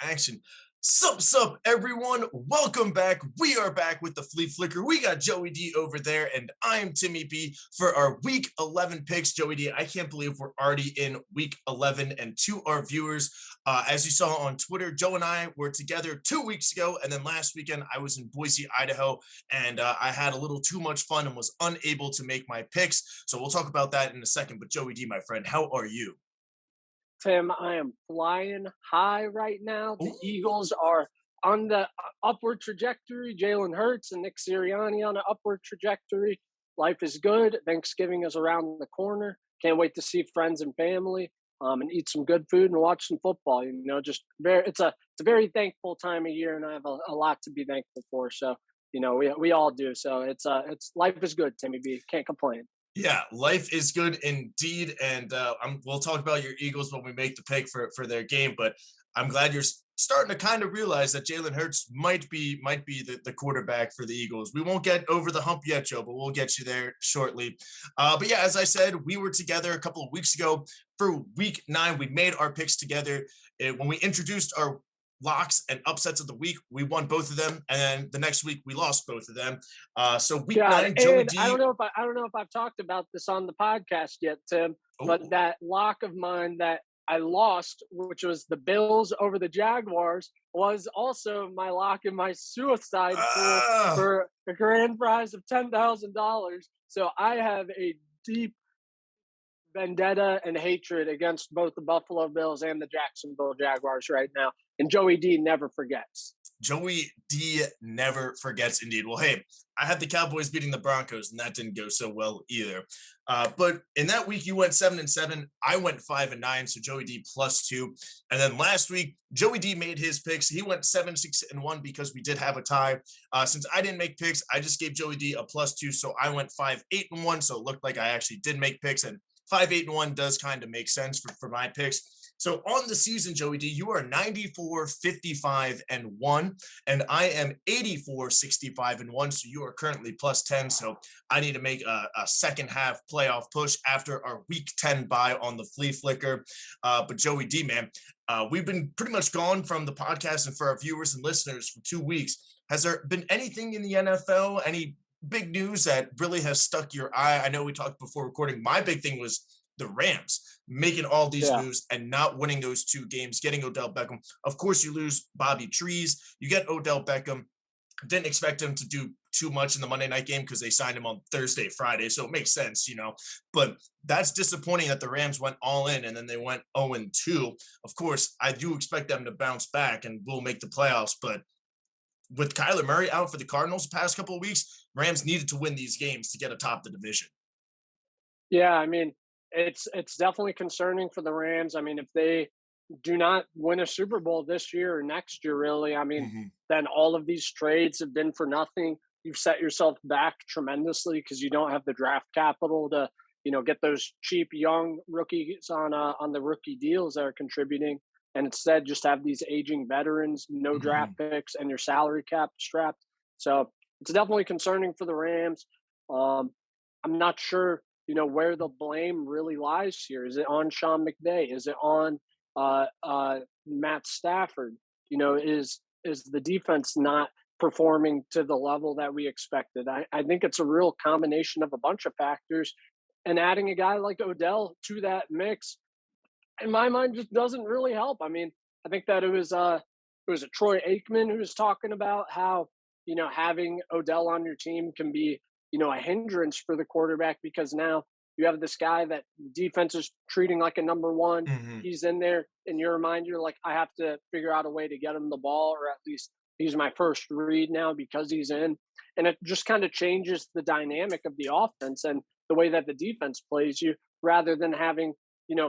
action. Sup, everyone. Welcome back. We are back with the Flea Flicker. We got Joey D over there, and I'm Timmy B for our Week 11 picks. Joey D, I can't believe we're already in Week 11. And to our viewers, as you saw on Twitter, Joe and I were together 2 weeks ago, and then last weekend I was in Boise, Idaho, and I had a little too much fun and was unable to make my picks. So we'll talk about that in a second. But Joey D, my friend, how are you? Tim, I am flying high right now. The Ooh. Eagles are on the upward trajectory. Jalen Hurts and Nick Sirianni on an upward trajectory. Life is good. Thanksgiving is around the corner. Can't wait to see friends and family, and eat some good food and watch some football. Just it's a very thankful time of year, and I have a lot to be thankful for. So we all do. So it's life is good, Timmy B. Can't complain. Yeah, life is good indeed, and we'll talk about your Eagles when we make the pick for their game. But I'm glad you're starting to kind of realize that Jalen Hurts might be the quarterback for the Eagles. We won't get over the hump yet, Joe, but we'll get you there shortly. But yeah, as I said, we were together a couple of weeks ago for Week 9. We made our picks together. When we introduced our locks and upsets of the week, we won both of them, and then the next week we lost both of them. So Week God, 9, Joey and I D. don't know if I don't know if I've talked about this on the podcast yet, Tim, but Oh, that lock of mine that I lost, which was the Bills over the Jaguars, was also my lock in my suicide pool ah, for a grand prize of $10,000. So I have a deep vendetta and hatred against both the Buffalo Bills and the Jacksonville Jaguars right now. And Joey D never forgets. Joey D never forgets indeed. Well, hey, I had the Cowboys beating the Broncos, and that didn't go so well either. But in that week, you went 7-7. I went 5-9, so Joey D +2. And then last week, Joey D made his picks. He went 7-6-1 because we did have a tie. Since I didn't make picks, I just gave Joey D a +2, so I went 5-8-1. So it looked like I actually did make picks, and 5-8-1 does kind of make sense for my picks. So on the season, Joey D, you are 94-55-1, and I am 84-65-1. So you are currently +10. So I need to make a second half playoff push after our Week 10 bye on the Flea Flicker. But Joey D, man, we've been pretty much gone from the podcast and for our viewers and listeners for 2 weeks. Has there been anything in the NFL, any big news that really has stuck your eye? I know we talked before recording. My big thing was the Rams making all these Yeah. moves and not winning those two games, getting Odell Beckham. Of course, you lose Bobby Trees. You get Odell Beckham. Didn't expect him to do too much in the Monday night game because they signed him on Thursday, Friday. So it makes sense. But that's disappointing that the Rams went all in and then they went 0-2. Of course, I do expect them to bounce back and will make the playoffs. But with Kyler Murray out for the Cardinals the past couple of weeks, Rams needed to win these games to get atop the division. Yeah, I mean, it's definitely concerning for the Rams. I mean, if they do not win a Super Bowl this year or next year, really, I mean, Mhm. then all of these trades have been for nothing. You've set yourself back tremendously because you don't have the draft capital to, get those cheap young rookies on the rookie deals that are contributing, and instead just have these aging veterans, no draft Mhm. picks, and your salary cap strapped. So it's definitely concerning for the Rams. Um, I'm not sure where the blame really lies here. Is it on Sean McVay? Is it on Matt Stafford? Is the defense not performing to the level that we expected? I think it's a real combination of a bunch of factors, and adding a guy like Odell to that mix, in my mind, just doesn't really help. I mean, I think that it was a Troy Aikman who was talking about how having Odell on your team can be a hindrance for the quarterback because now you have this guy that defense is treating like a number one. Mhm. He's in there in your mind. You're like, I have to figure out a way to get him the ball, or at least he's my first read now because he's in. And it just kind of changes the dynamic of the offense and the way that the defense plays you, rather than having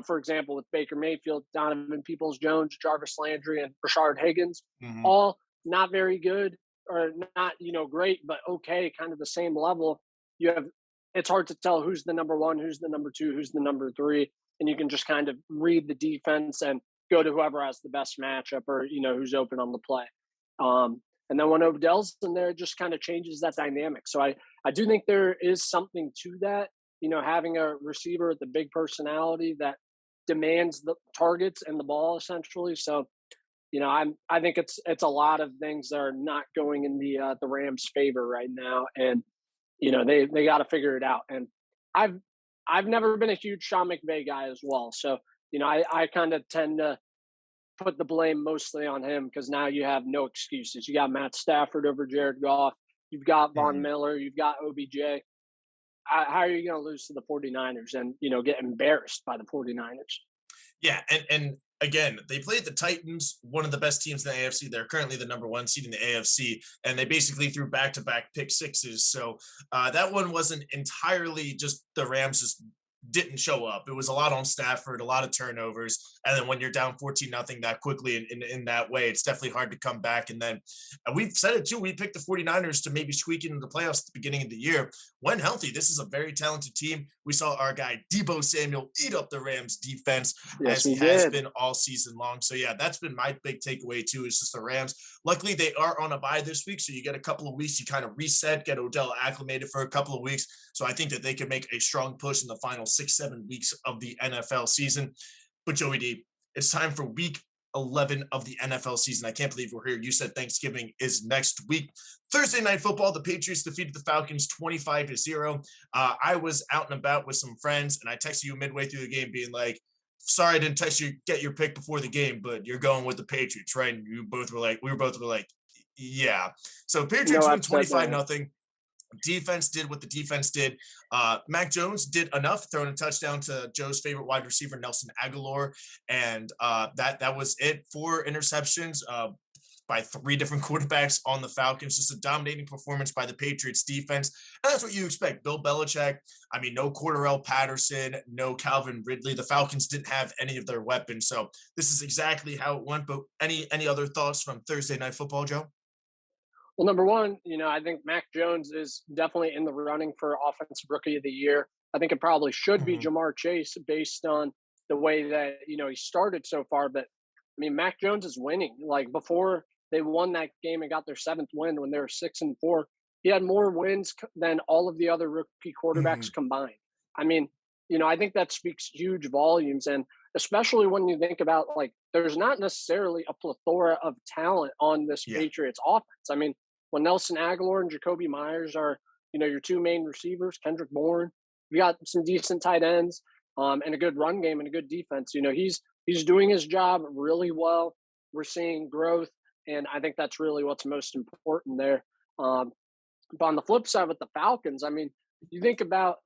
for example, with Baker Mayfield, Donovan Peoples Jones, Jarvis Landry, and Rashard Higgins, Mhm. all not very good or not, great, but okay, kind of the same level. You have It's hard to tell who's the number one, who's the number two, who's the number three, and you can just kind of read the defense and go to whoever has the best matchup or who's open on the play. And then when Odell's in there, it just kind of changes that dynamic. So I do think there is something to that, having a receiver with a big personality that demands the targets and the ball essentially. So I think it's a lot of things that are not going in the Rams' favor right now, and they got to figure it out. And I've I've never been a huge Sean McVay guy as well, so I kind of tend to put the blame mostly on him because now you have no excuses. You got Matt Stafford over Jared Goff. You've got Von Mhm. Miller. You've got OBJ. How are you going to lose to the 49ers and, get embarrassed by the 49ers? Yeah, and again, they played the Titans, one of the best teams in the AFC. They're currently the number one seed in the AFC, and they basically threw back-to-back pick sixes. So that one wasn't entirely just the Rams just didn't show up. It was a lot on Stafford, a lot of turnovers, and then when you're down 14-0 that quickly in that way, it's definitely hard to come back. And then we've said it too. We picked the 49ers to maybe squeak into the playoffs at the beginning of the year. When healthy, this is a very talented team. We saw our guy Debo Samuel eat up the Rams defense Yes, as he we has did. been all season long. So yeah, that's been my big takeaway too. Is just the Rams. Luckily, they are on a bye this week, so you get a couple of weeks. You kind of reset, get Odell acclimated for a couple of weeks. So I think that they can make a strong push in the final 6-7 weeks of the NFL season. But Joey D, it's time for week 11 of the NFL season. I can't believe we're here. You said Thanksgiving is next week. Thursday night football, the Patriots defeated the Falcons 25-0. I was out and about with some friends, and I texted you midway through the game being like, sorry I didn't text you, get your pick before the game, but you're going with the Patriots, right? And we were both like, yeah. So No Patriots win upset 25 there. nothing. Defense did what the defense did. Mac Jones did enough, throwing a touchdown to Joe's favorite wide receiver, Nelson Aguilar, and that was it. 4 interceptions by 3 different quarterbacks on the Falcons. Just a dominating performance by the Patriots defense, and that's what you expect. Bill Belichick. I mean, no Cordarrelle Patterson, no Calvin Ridley. The Falcons didn't have any of their weapons, so this is exactly how it went. But any other thoughts from Thursday Night Football, Joe? Well, number one, I think Mac Jones is definitely in the running for Offensive Rookie of the Year. I think it probably should be Mhm. Jamar Chase based on the way that he started so far. But I mean, Mac Jones is winning. Like before they won that game and got their seventh win when they were 6-4, he had more wins than all of the other rookie quarterbacks Mhm. combined. I mean, I think that speaks huge volumes, and especially when you think about like there's not necessarily a plethora of talent on this Yeah. Patriots offense. I mean, when Nelson Aguilar and Jacoby Myers are, your two main receivers, Kendrick Bourne, you got some decent tight ends, and a good run game and a good defense. He's doing his job really well. We're seeing growth, and I think that's really what's most important there. Um, but on the flip side with the Falcons, I mean, you think about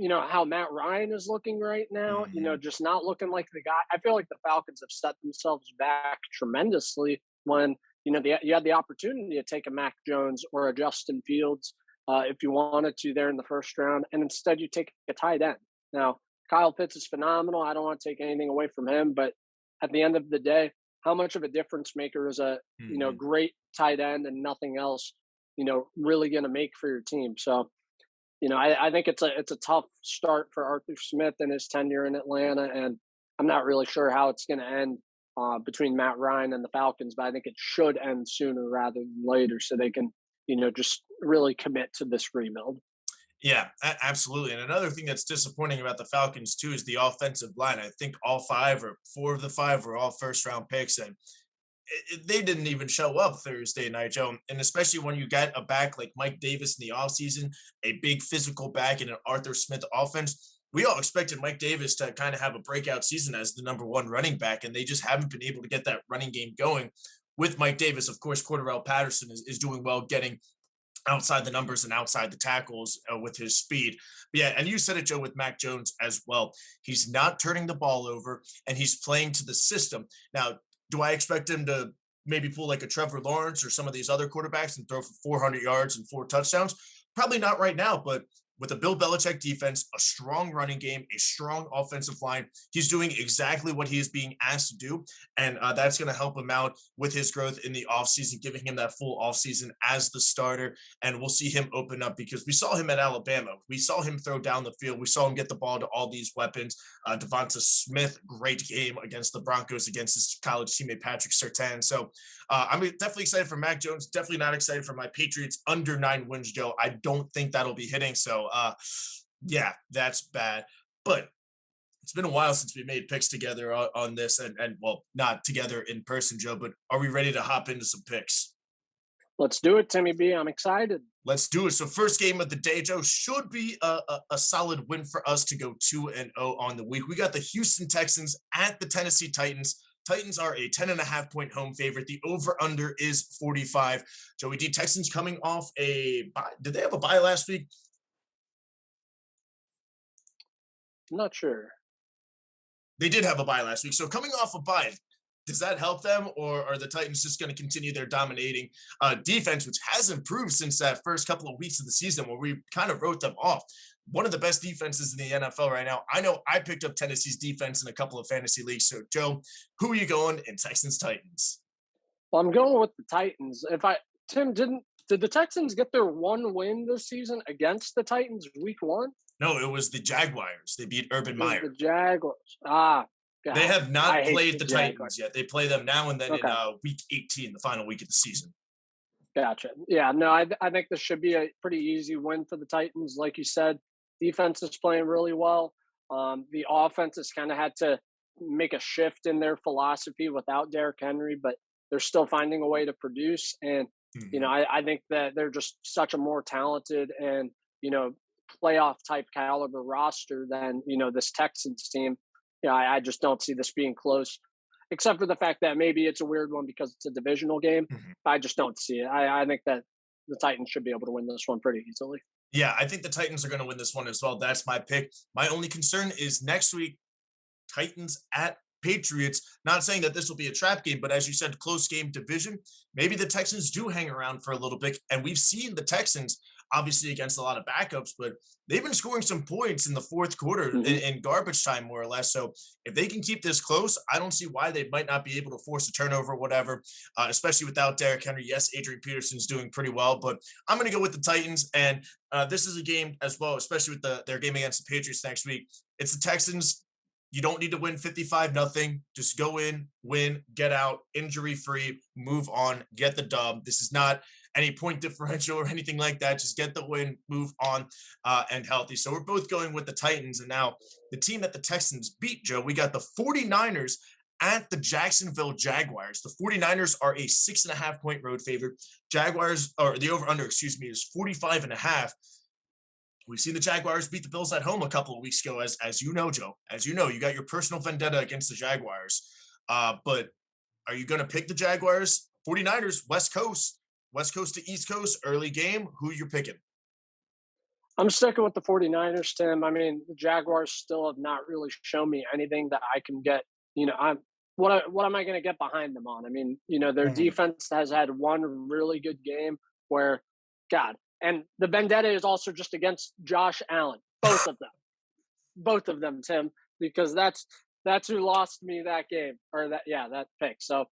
how Matt Ryan is looking right now, Mhm. just not looking like the guy. I feel like the Falcons have set themselves back tremendously when, you had the opportunity to take a Mac Jones or a Justin Fields if you wanted to there in the first round. And instead you take a tight end. Now, Kyle Pitts is phenomenal. I don't want to take anything away from him, but at the end of the day, how much of a difference maker is a, Mhm. great tight end and nothing else, really going to make for your team? So, I think it's a tough start for Arthur Smith and his tenure in Atlanta, and I'm not really sure how it's going to end between Matt Ryan and the Falcons, but I think it should end sooner rather than later, so they can, just really commit to this rebuild. Yeah, absolutely. And another thing that's disappointing about the Falcons too is the offensive line. I think all 5 or 4 of the 5 were all first round picks, and they didn't even show up Thursday night, Joe. And especially when you get a back like Mike Davis in the offseason, a big physical back in an Arthur Smith offense. We all expected Mike Davis to kind of have a breakout season as the number one running back, and they just haven't been able to get that running game going with Mike Davis. Of course, Cordarrelle Patterson is doing well getting outside the numbers and outside the tackles with his speed. But yeah, and you said it, Joe, with Mac Jones as well. He's not turning the ball over and he's playing to the system. Now, do I expect him to maybe pull like a Trevor Lawrence or some of these other quarterbacks and throw for 400 yards and 4 touchdowns? Probably not right now, but with a Bill Belichick defense, a strong running game, a strong offensive line, he's doing exactly what he is being asked to do. And that's going to help him out with his growth in the offseason, giving him that full offseason as the starter. And we'll see him open up because we saw him at Alabama. We saw him throw down the field. We saw him get the ball to all these weapons. Devonta Smith, great game against the Broncos against his college teammate Patrick Surtain. So I'm definitely excited for Mac Jones. Definitely not excited for my Patriots under 9 wins, Joe. I don't think that'll be hitting. So yeah, that's bad. But It's been a while since we made picks together on this, and well, not together in person, Joe. But are we ready to hop into some picks? Let's do it, Timmy B. I'm excited. Let's do it. So, first game of the day, Joe, should be a solid win for us to go 2-0 on the week. We got the Houston Texans at the Tennessee Titans. Titans are a 10.5-point home favorite. The over-under is 45. Joey D, Texans coming off a bye. Did they have a bye last week? I'm not sure. They did have a bye last week. So coming off a bye, does that help them, or are the Titans just going to continue their dominating defense, which has improved since that first couple of weeks of the season where we kind of wrote them off? One of the best defenses in the NFL right now. I know I picked up Tennessee's defense in a couple of fantasy leagues. So, Joe, who are you going in Texans Titans? Well, I'm going with the Titans. Did the Texans get their one win this season against the Titans week 1? No, it was the Jaguars. They beat Urban Meyer. The Jaguars. God, they have not played the Jaguars. Titans yet. They play them now and then in week 18, the final week of the season. Gotcha. Yeah, no, I think this should be a pretty easy win for the Titans. Like you said, defense is playing really well. The offense has kind of had to make a shift in their philosophy without Derrick Henry, but they're still finding a way to produce. And, I think that they're just such a more talented and, playoff type caliber roster than, this Texans team. I just don't see this being close, except for the fact that maybe it's a weird one because it's a divisional game. I just don't see it. I think that the Titans should be able to win this one pretty easily. Yeah, I think the Titans are going to win this one as well. That's my pick. My only concern is next week, Titans at Patriots. Not saying that this will be a trap game, but as you said, close game division. Maybe the Texans do hang around for a little bit. And we've seen the Texans, obviously against a lot of backups, but they've been scoring some points in the fourth quarter in garbage time, more or less. So if they can keep this close, I don't see why they might not be able to force a turnover, whatever, especially without Derrick Henry. Yes, Adrian Peterson's doing pretty well, but I'm going to go with the Titans. And this is a game as well, especially with their game against the Patriots next week. It's the Texans. You don't need to win 55-0. Just go in, win, get out, injury-free, move on, get the dub. This is not any point differential or anything like that. Just get the win, move on, and healthy. So we're both going with the Titans. And now the team that the Texans beat, Joe, we got the 49ers at the Jacksonville Jaguars. The 49ers are a 6.5-point road favorite. Jaguars, or the over-under, is 45.5. We've seen the Jaguars beat the Bills at home a couple of weeks ago, as you know, Joe. As you know, you got your personal vendetta against the Jaguars. But are you going to pick the Jaguars? 49ers, West Coast to East Coast, early game. Who you're picking? I'm sticking with the 49ers, Tim. I mean, the Jaguars still have not really shown me anything that I can get. What am I going to get behind them on? I mean, their defense has had one really good game where, God, and the vendetta is also just against Josh Allen. Both of them, Tim, because that's who lost me that game, or that pick. So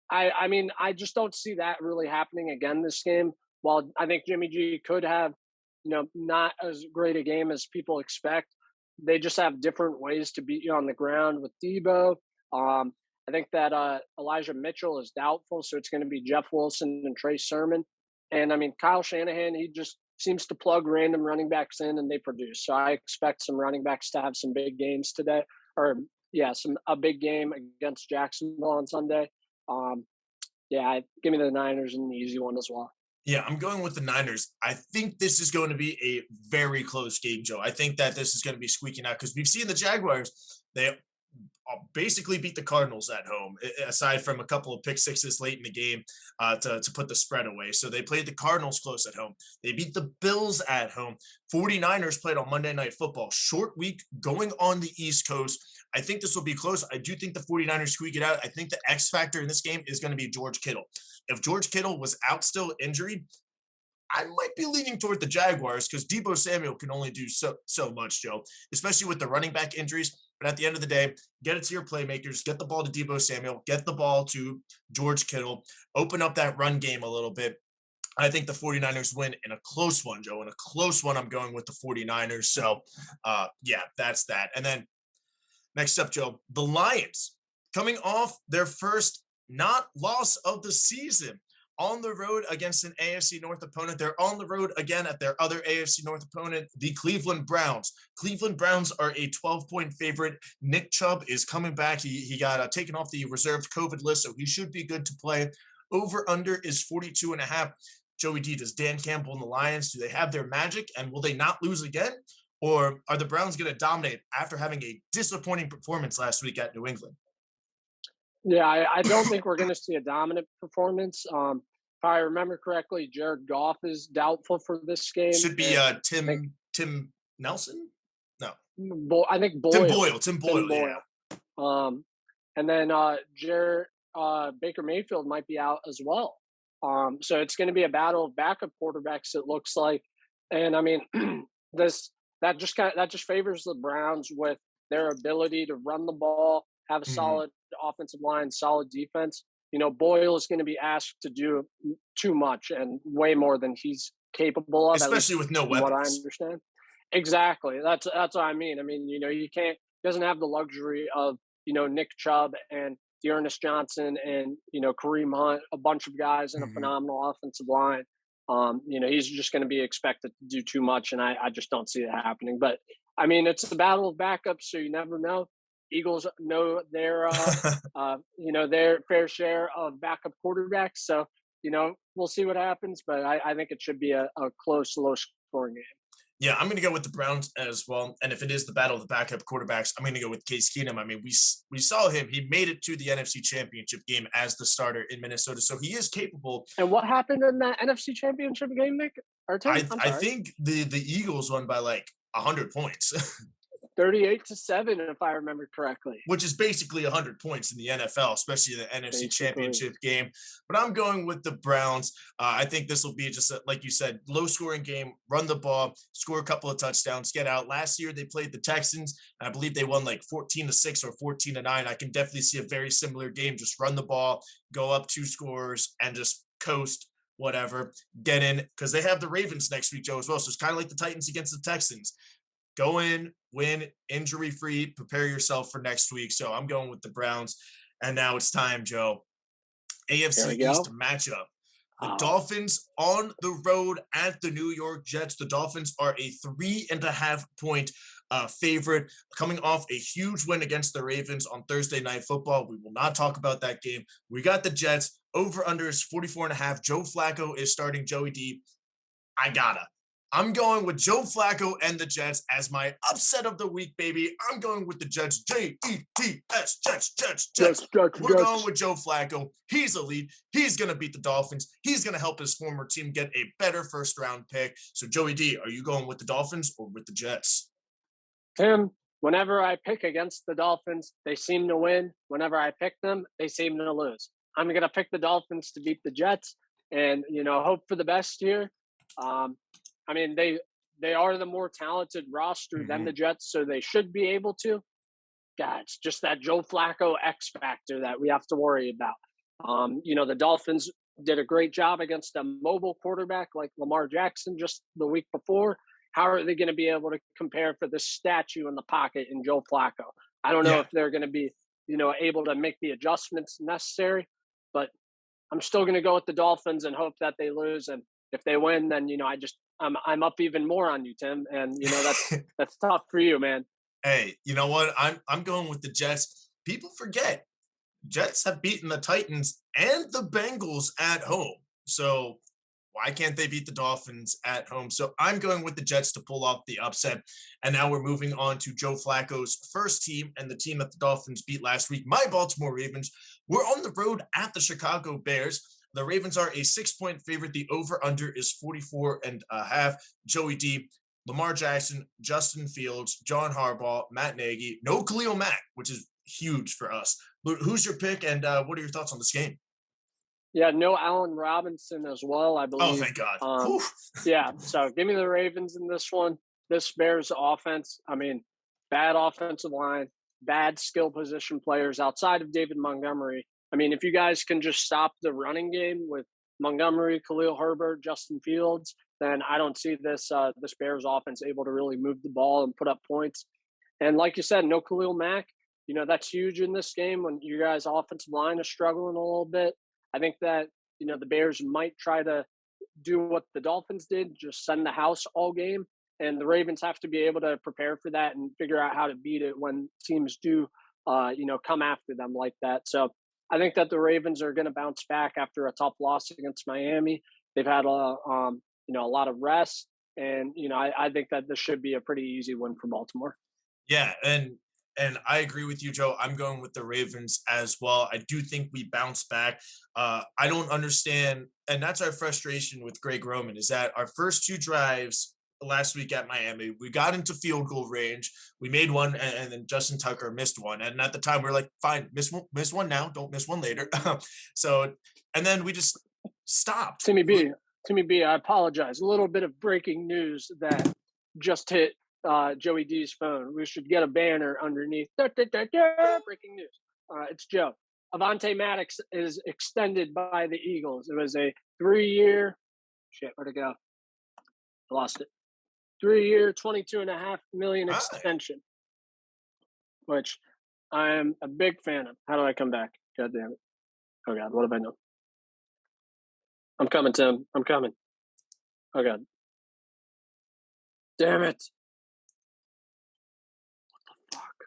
I mean, I just don't see that really happening again this game. While I think Jimmy G could have, not as great a game as people expect, they just have different ways to beat you on the ground with Debo. I think that Elijah Mitchell is doubtful, so it's going to be Jeff Wilson and Trey Sermon. And I mean, Kyle Shanahan, he just seems to plug random running backs in and they produce. So I expect some running backs to have some big games today, a big game against Jacksonville on Sunday. Give me the Niners and the easy one as well. Yeah, I'm going with the Niners. I think this is going to be a very close game, Joe. I think that this is going to be squeaking out because we've seen the Jaguars, they basically beat the Cardinals at home, aside from a couple of pick sixes late in the game to put the spread away. So they played the Cardinals close at home. They beat the Bills at home. 49ers played on Monday Night Football. Short week going on the East Coast. I think this will be close. I do think the 49ers squeak it out. I think the X factor in this game is going to be George Kittle. If George Kittle was out still injured, I might be leaning toward the Jaguars because Deebo Samuel can only do so much, Joe, especially with the running back injuries. But at the end of the day, get it to your playmakers, get the ball to Deebo Samuel, get the ball to George Kittle, open up that run game a little bit. I think the 49ers win in a close one, Joe. In a close one, I'm going with the 49ers. So, that's that. And then next up, Joe, the Lions coming off their first not loss of the season. on the road against an AFC North opponent. They're on the road again at their other AFC North opponent, the Cleveland Browns. Cleveland Browns are a 12-point favorite. Nick Chubb is coming back. He got taken off the reserved COVID list, so he should be good to play. Over under is 42.5. Joey D, does Dan Campbell and the Lions, do they have their magic, and will they not lose again? Or are the Browns going to dominate after having a disappointing performance last week at New England? Yeah, I don't think we're going to see a dominant performance. If I remember correctly, Jared Goff is doubtful for this game. Should be Tim Nelson? No. I think Boyle. Tim Boyle. Yeah. And then Baker Mayfield might be out as well. So it's going to be a battle of backup quarterbacks, it looks like. And I mean, that just favors the Browns with their ability to run the ball, have a solid offensive line, solid defense. Boyle is going to be asked to do too much and way more than he's capable of, especially with no weapons. What I understand. Exactly. That's what I mean. I mean, he doesn't have the luxury of, Nick Chubb and Dearness Johnson and, Kareem Hunt, a bunch of guys in a phenomenal offensive line. He's just going to be expected to do too much, and I just don't see it happening. But, I mean, it's the battle of backups, so you never know. Eagles know their, their fair share of backup quarterbacks. So, we'll see what happens, but I think it should be a close, low-scoring game. Yeah, I'm going to go with the Browns as well. And if it is the battle of the backup quarterbacks, I'm going to go with Case Keenum. I mean, we saw him. He made it to the NFC Championship game as the starter in Minnesota, so he is capable. And what happened in that NFC Championship game, Nick? I think the Eagles won by like 100 points. 38-7, if I remember correctly. Which is basically 100 points in the NFL, especially the NFC Championship game. But I'm going with the Browns. I think this will be just, like you said, low-scoring game, run the ball, score a couple of touchdowns, get out. Last year, they played the Texans, and I believe they won like 14-6 or 14-9. I can definitely see a very similar game. Just run the ball, go up 2 scores, and just coast, whatever, get in. Because they have the Ravens next week, Joe, as well. So it's kind of like the Titans against the Texans. Go in, win, injury-free, prepare yourself for next week. So I'm going with the Browns. And now it's time, Joe. AFC East matchup. The Dolphins on the road at the New York Jets. The Dolphins are a 3.5-point favorite, coming off a huge win against the Ravens on Thursday Night Football. We will not talk about that game. We got the Jets. Over-under is 44.5. Joe Flacco is starting. Joey D. I'm going with Joe Flacco and the Jets as my upset of the week, baby. I'm going with the Jets. Jets, Jets. We're going with Joe Flacco. He's elite. He's going to beat the Dolphins. He's going to help his former team get a better first-round pick. So, Joey D, are you going with the Dolphins or with the Jets? Tim, whenever I pick against the Dolphins, they seem to win. Whenever I pick them, they seem to lose. I'm going to pick the Dolphins to beat the Jets and, hope for the best here. I mean, they are the more talented roster than the Jets, so they should be able to. God, it's just that Joe Flacco X factor that we have to worry about. The Dolphins did a great job against a mobile quarterback like Lamar Jackson just the week before. How are they going to be able to compare for this statue in the pocket in Joe Flacco? I don't know if they're going to be, able to make the adjustments necessary, but I'm still going to go with the Dolphins and hope that they lose. And if they win, then, I'm up even more on you, Tim. And, that's tough for you, man. Hey, you know what? I'm going with the Jets. People forget Jets have beaten the Titans and the Bengals at home. So why can't they beat the Dolphins at home? So I'm going with the Jets to pull off the upset. And now we're moving on to Joe Flacco's first team and the team that the Dolphins beat last week, my Baltimore Ravens. We're on the road at the Chicago Bears. The Ravens are a 6-point favorite. The over-under is 44.5. Joey D, Lamar Jackson, Justin Fields, John Harbaugh, Matt Nagy. No Khalil Mack, which is huge for us. But who's your pick, and what are your thoughts on this game? Yeah, no Allen Robinson as well, I believe. Oh, thank God. Yeah, so give me the Ravens in this one. This Bears offense, I mean, bad offensive line, bad skill position players outside of David Montgomery. I mean, if you guys can just stop the running game with Montgomery, Khalil Herbert, Justin Fields, then I don't see this Bears offense able to really move the ball and put up points. And like you said, no Khalil Mack. That's huge in this game when your guys' offensive line is struggling a little bit. I think that the Bears might try to do what the Dolphins did, just send the house all game. And the Ravens have to be able to prepare for that and figure out how to beat it when teams do, come after them like that. So I think that the Ravens are going to bounce back after a tough loss against Miami. They've had a lot of rest, and I think that this should be a pretty easy win for Baltimore. Yeah, and I agree with you, Joe. I'm going with the Ravens as well. I do think we bounce back. I don't understand, and that's our frustration with Greg Roman, is that our first two drives last week at Miami, we got into field goal range. We made one, and then Justin Tucker missed one. And at the time, we are like, fine, miss one now, don't miss one later. So, and then we just stopped. Timmy B, I apologize. A little bit of breaking news that just hit Joey D's phone. We should get a banner underneath. Breaking news. It's Joe. Avonte Maddox is extended by the Eagles. It was a 3-year. Shit, where'd it go? I lost it. 3-year, $22.5 million extension, which I am a big fan of. How do I come back? God damn it. Oh, God, what have I done? I'm coming, Tim. I'm coming. Oh, God. Damn it. What the fuck?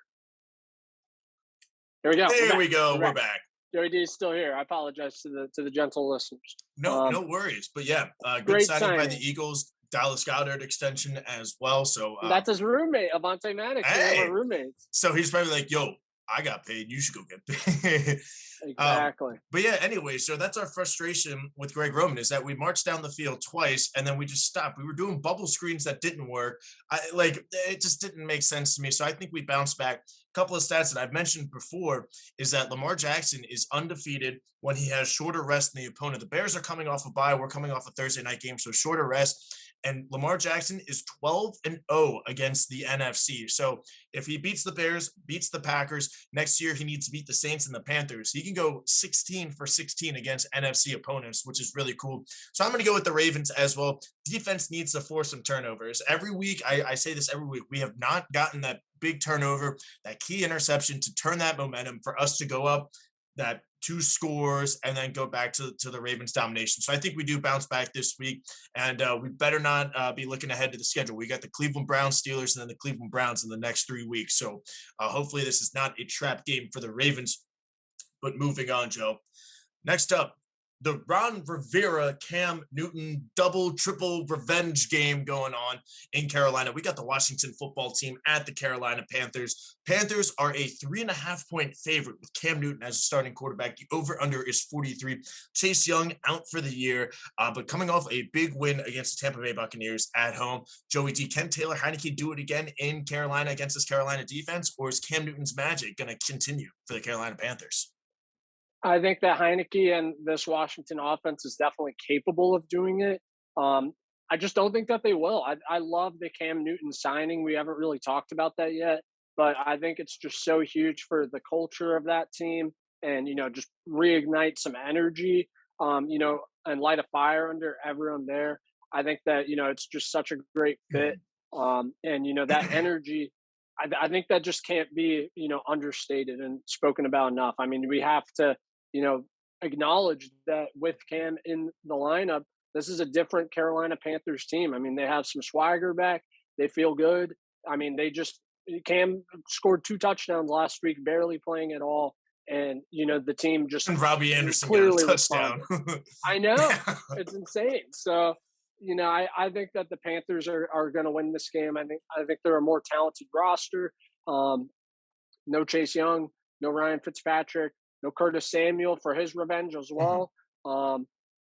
Here we go. There we go. We're back. Joey D is still here. I apologize to the gentle listeners. No worries. But yeah, good signing by the Eagles. Dallas Goedert extension as well. So that's his roommate, Avonte Maddox. Hey, they were roommates. So he's probably like, yo, I got paid. You should go get paid. Exactly. But yeah, anyway, so that's our frustration with Greg Roman, is that we marched down the field twice and then we just stopped. We were doing bubble screens that didn't work. It just didn't make sense to me. So I think we bounced back. A couple of stats that I've mentioned before is that Lamar Jackson is undefeated when he has shorter rest than the opponent. The Bears are coming off a bye. We're coming off a Thursday night game, so shorter rest. And Lamar Jackson is 12-0 against the NFC. So if he beats the Bears, beats the Packers, next year he needs to beat the Saints and the Panthers. He can go 16 for 16 against NFC opponents, which is really cool. So I'm going to go with the Ravens as well. Defense needs to force some turnovers. Every week, I say this every week, we have not gotten that big turnover, that key interception to turn that momentum for us to go up that 2 scores and then go back to the Ravens domination. So I think we do bounce back this week, and we better not be looking ahead to the schedule. We got the Cleveland Browns, Steelers, and then the Cleveland Browns in the next 3 weeks. So hopefully this is not a trap game for the Ravens. But moving on, Joe. Next up, the Ron Rivera, Cam Newton double, triple revenge game going on in Carolina. We got the Washington football team at the Carolina Panthers. Panthers are a 3.5-point favorite with Cam Newton as a starting quarterback. The over-under is 43. Chase Young out for the year, but coming off a big win against the Tampa Bay Buccaneers at home. Joey D, can Taylor Heineke do it again in Carolina against this Carolina defense, or is Cam Newton's magic going to continue for the Carolina Panthers? I think that Heineke and this Washington offense is definitely capable of doing it. I just don't think that they will. I love the Cam Newton signing. We haven't really talked about that yet, but I think it's just so huge for the culture of that team and, just reignite some energy, and light a fire under everyone there. I think that, it's just such a great fit. And, that energy, I think that just can't be, understated and spoken about enough. I mean, we have to, acknowledge that with Cam in the lineup, this is a different Carolina Panthers team. I mean, they have some swagger back. They feel good. I mean, Cam scored 2 touchdowns last week, barely playing at all. And, the team just and Robbie Anderson clearly got a touchdown. I know. It's insane. So, I think that the Panthers are going to win this game. I think they're a more talented roster. No Chase Young, no Ryan Fitzpatrick, no Curtis Samuel for his revenge as well.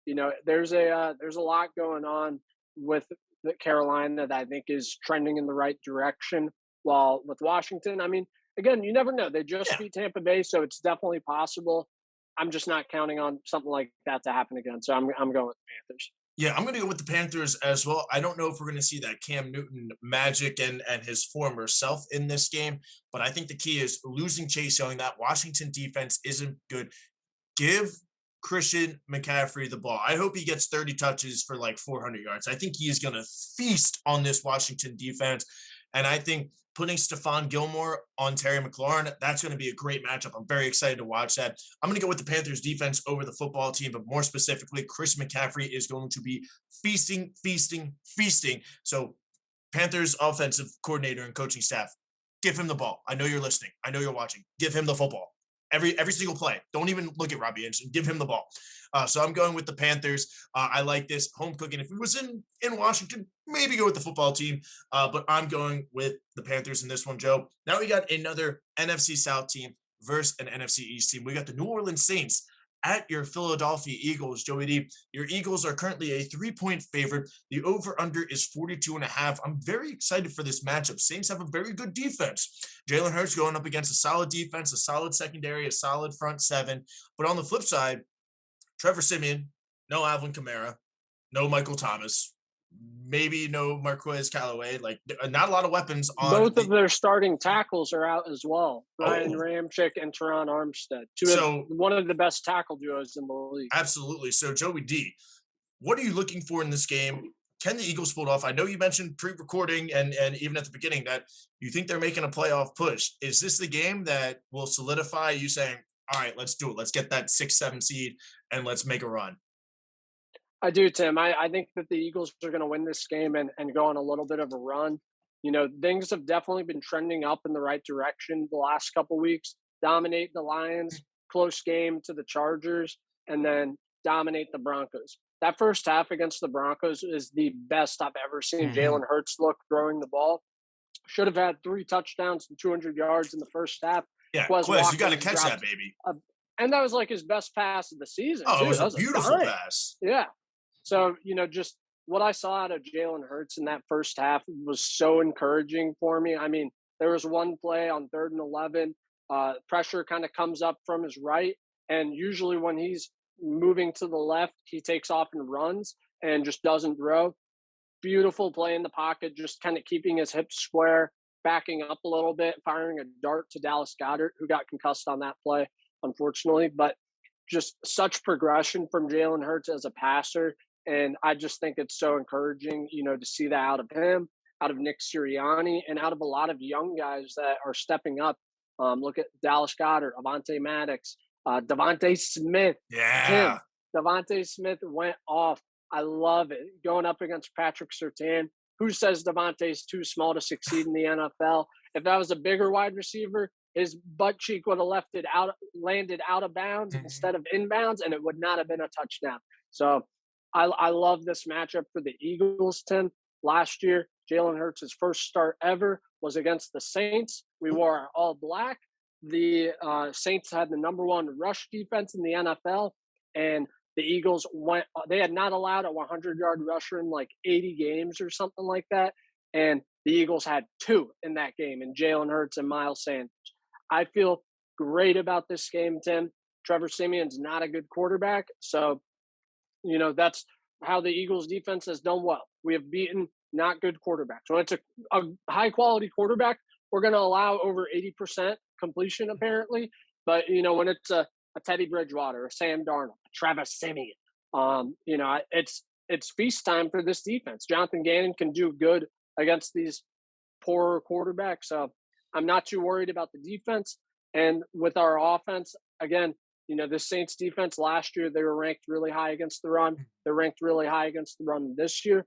There's a lot going on with Carolina that I think is trending in the right direction. While with Washington, I mean, again, you never know. They just beat Tampa Bay, so it's definitely possible. I'm just not counting on something like that to happen again. So I'm going with the Panthers. Yeah, I'm going to go with the Panthers as well. I don't know if we're going to see that Cam Newton magic and his former self in this game, but I think the key is losing Chase Young. That Washington defense isn't good. Give Christian McCaffrey the ball. I hope he gets 30 touches for like 400 yards. I think he is going to feast on this Washington defense. And I think putting Stephon Gilmore on Terry McLaurin, that's going to be a great matchup. I'm very excited to watch that. I'm going to go with the Panthers defense over the football team, but more specifically, Chris McCaffrey is going to be feasting, feasting, feasting. So Panthers offensive coordinator and coaching staff, give him the ball. I know you're listening. I know you're watching. Give him the football. Every single play. Don't even look at Robbie Anderson. Give him the ball. So I'm going with the Panthers. I like this home cooking. If it was in Washington, maybe go with the football team. But I'm going with the Panthers in this one, Joe. Now we got another NFC South team versus an NFC East team. We got the New Orleans Saints at your Philadelphia Eagles, Joey D. Your Eagles are currently a 3-point favorite. The over-under is 42.5. I'm very excited for this matchup. Saints have a very good defense. Jalen Hurts going up against a solid defense, a solid secondary, a solid front seven. But on the flip side, Trevor Siemian, no Alvin Kamara, no Michael Thomas, maybe no Marquez Callaway. Like, not a lot of weapons on. Both of their starting tackles are out as well. Ryan Ramczyk and Teron Armstead. One of the best tackle duos in the league. Absolutely. So, Joey D, what are you looking for in this game? Can the Eagles pull it off? I know you mentioned pre-recording and even at the beginning that you think they're making a playoff push. Is this the game that will solidify you saying, all right, let's do it. Let's get that 6-7 seed and let's make a run? I do, Tim. I think that the Eagles are going to win this game and go on a little bit of a run. You know, things have definitely been trending up in the right direction the last couple weeks. Dominate the Lions, close game to the Chargers, and then dominate the Broncos. That first half against the Broncos is the best I've ever seen Jalen Hurts look throwing the ball. Should have had 3 touchdowns and 200 yards in the first half. Yeah, Quez, you got to catch that, baby. And that was like his best pass of the season. Oh, too. It was a beautiful pass. Yeah. So, you know, just what I saw out of Jalen Hurts in that first half was so encouraging for me. I mean, there was one play on 3rd and 11. Pressure kind of comes up from his right. And usually when he's moving to the left, he takes off and runs and just doesn't throw. Beautiful play in the pocket, just kind of keeping his hips square, backing up a little bit, firing a dart to Dallas Goedert, who got concussed on that play, unfortunately. But just such progression from Jalen Hurts as a passer. And I just think it's so encouraging, you know, to see that out of him, out of Nick Sirianni, and out of a lot of young guys that are stepping up. Look at Dallas Goedert, Avonte Maddox, Devontae Smith. Yeah. Devontae Smith went off. I love it. Going up against Patrick Surtain. Who says Devontae's too small to succeed in the NFL? If that was a bigger wide receiver, his butt cheek would have landed out of bounds instead of inbounds, and it would not have been a touchdown. So I love this matchup for the Eagles, Tim. Last year, Jalen Hurts' first start ever was against the Saints. We wore our all black. The Saints had the number 1 rush defense in the NFL, and the Eagles they had not allowed a 100-yard rusher in like 80 games or something like that. And the Eagles had 2 in that game, in Jalen Hurts and Miles Sanders. I feel great about this game, Tim. Trevor Siemian's not a good quarterback. So, you know, that's how the Eagles defense has done well. We have beaten not good quarterbacks. When it's a high-quality quarterback, we're going to allow over 80% completion, apparently. But, you know, when it's a Teddy Bridgewater, a Sam Darnold, a Travis Siemian, you know, it's feast time for this defense. Jonathan Gannon can do good against these poorer quarterbacks. So I'm not too worried about the defense. And with our offense, again, you know, the Saints defense last year, they were ranked really high against the run. They're ranked really high against the run this year.